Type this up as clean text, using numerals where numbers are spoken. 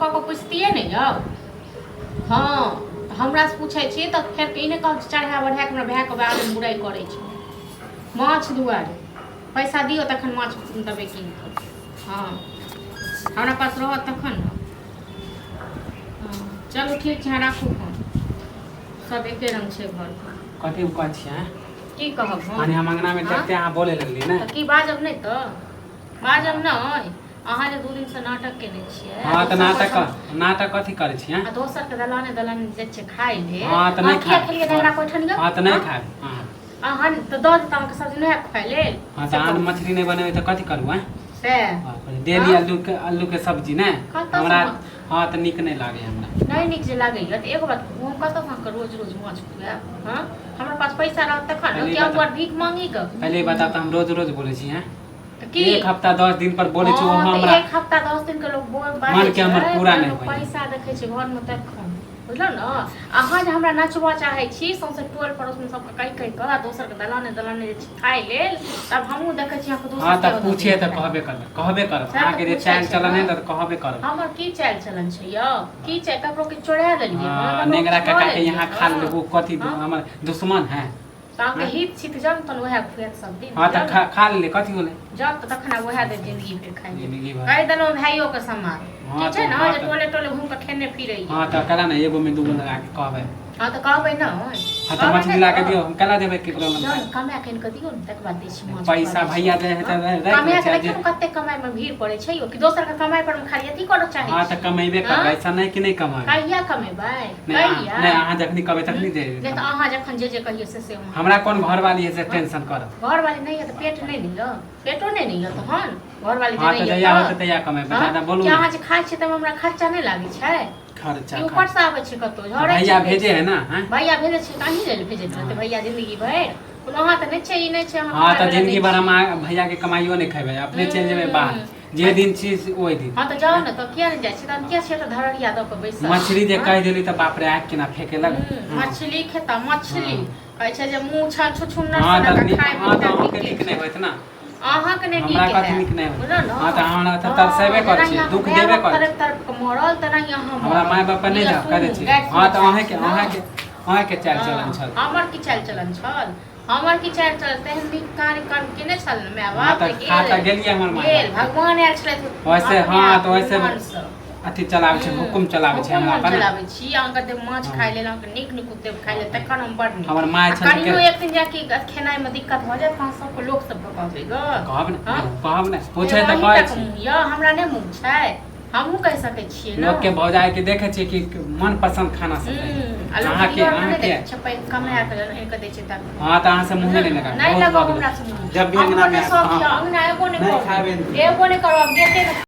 कऽ कऽ पुछतियै ने यौ। हाँ हमरा से पूछै छी तऽ फेर ई नहि कहब चढ़ा बढ़ा के हमरा भायके बारे में बुराई करै छै। माछ दुआरे पैसा दियो तखन माछ देबै कीन कऽ। हाँ हमरा पास रहत तखन ने। हाँ चलू ठीक छै राखू फोन। सब एके रंग छै घर पर। कथी कहै छियै? की कहब हम? माने हम अंगना में देखते अहाँ बोले लगली ने। तऽ की बाजब नहीं तो बाजब नहीं। अहाँ जे 2 दिन से नाटक केने छियै। हाँ तऽ नाटक कथी करै छियै? आ दोसर के दलाने जे छै खाइ ले। हाँ तऽ नहीं खाए। खेलिए नैरा कोठन हाँ तऽ नहीं खाए। हाँ अहाँ तऽ दऽ देता अहाँके सब्जी नहीं खाइ ले। हाँ तऽ अहाँ मछली नहीं बनेबै तऽ कथी करू हैं? से डेली आलू के सब्जी ने हमरा। हाँ तो निक नहीं लागे हमरा। नहीं निक जे लागैया तऽ एगो बात हम कतऽ अहाँके रोज रोज माछ खुआएब? हाँ हमरा पास पैसा रहत तखन न। क्या हुआ भीख मांगी ग? पहले बता तो हम रोज रोज बोले छी हैं। की 1 हफ्ता 10 दिन पर बोले छी वो हमरा 1 हफ्ता 10 दिन के लोग मन के हमर पूरा नहीं होय। पैसा देखै छै घर में तखन बुझलौ न। अहाँ जे हमरा नचबा चाहै छी सौंसे टोल पड़ोस में सबके कहि कऽ दोसर के दलाने जे खाइ लेल तब हमहूँ देखै छी अहाँके दोसर। हाँ तऽ पूछिए तऽ कहबे करब अहाँके जे चाल चलन है तऽ कहबे करब। हमर की चाल चलन छै यौ? की छै ककरो के चोरा देलियै? हां नेगरा काका के यहाँ खा लेबो कथी हमर दुश्मन है। ताके हित छित जम तन वह खुएत सब दिन। हां तऽ खा ले कथी होले जब त तखन वह दे जिंदगी भर खाइ जिंदगी भर कहि देलौ भाइयों के सम्मान। हाँ ठीक छै तो ना जे टोले टोले घूम के खेने फिरै। हां तऽ कला ना एगो में दूगो लगा के कहबै। हां तऽ कहबै ना। हां तऽ मछली ला के दियो हम कला देबै केकरो में। जन कमा के इनके दियो न तक बाद दै छी माछ। पैसा भैया दे है त कमा के देखियो कते कमाई में भीड़ पड़े छै यो कि दोसर के कमाई पर में खाली अथी करो चाहे। हां तऽ कमेबे करबै ऐसा नहीं कि नहीं कमाई। कहिया कमेबै? कहिया नहीं अहाँ जखनी कहबै तखनी दे। जे त अहाँ जखन जे कहियो से हमरा कोन घर वाली है से टेंशन करब। घर वाली नहीं है तो पेट नहीं दियो पेटो नहीं है तहन घर वाली हां जे तऽ नहीं है। जया होत तया कमेबै दादा बोलू। क्या अहाँ जे खाइ छी त हमरा खर्चा नहीं लागे छै? खर्चा ऊपर से आबै छै कतो झड़ै छै। भैया भेजे है ना हैं? भैया भेजे छै त अहीं लेल भेजे छै भैया जिंदगी भर। कोनो अहाँ त नहीं छै ई नहीं छै हम। हां तऽ जिंदगी भर हम भैया के कमाइयो नहीं खेबै अपने चल जेबै बाहर जे दिन छी ओइ दिन। हां त जाओ ना त किया नहीं जाय छी त किया छै त धरड़िया द के बैसल। मछली जे कह देली त बाप रे आग केना फेके लग। मछली खेता मछली कहै छै जे मुंह छा छुछुन्नर हां से तऽ खाइ हां तऽ अहाँके नीक नहीं होइत ना। अहाँके नहीं नीक हमरा है कथी नीक नहीं होइत। बुझल न। हां तऽ हमरा त तरसेबे करै छी दुख देबे करै। तरफ मरल त नहीं यहाँ हमरा माय बाप नहीं दा करे छी। हां तऽ अहाँ के चाल चलन छल। हमर की चाल चलन छल? हमर की चाल चलन तेहन नीक कार्य कर्म केने छल माय बाप हां तऽ खाता गेलिए हमर माय। गेल भगवान आयल छलै वैसे हां तऽ वैसे अथी चलाबै छै हुकुम चलाबै छै हमरा पर। चलाबै छी अहाँके दे माछ खाइ लेल अहाँके नीक नीक कुत्ते खाइ लेल तखन हम बड नीक। हमर माय छल कनियो एक दिन जाके खेनाइ में दिक्कत भ जाय त सब लोग सब कहबै ग। कहब ने पूछे त कहै छी। या हमरा नै मुंह छै हमहू कह सकै छियै ना। लोग के भौजाई के देखे छी कि मन पसंद खाना सब है। अहाँ के छपै कमाया के इनके दै छै त। हां तऽ अहाँ से मुंह नहीं लगा। नहीं लगा हमरा से। जब भी अंगना में अंगना एगो नहीं करो अब देते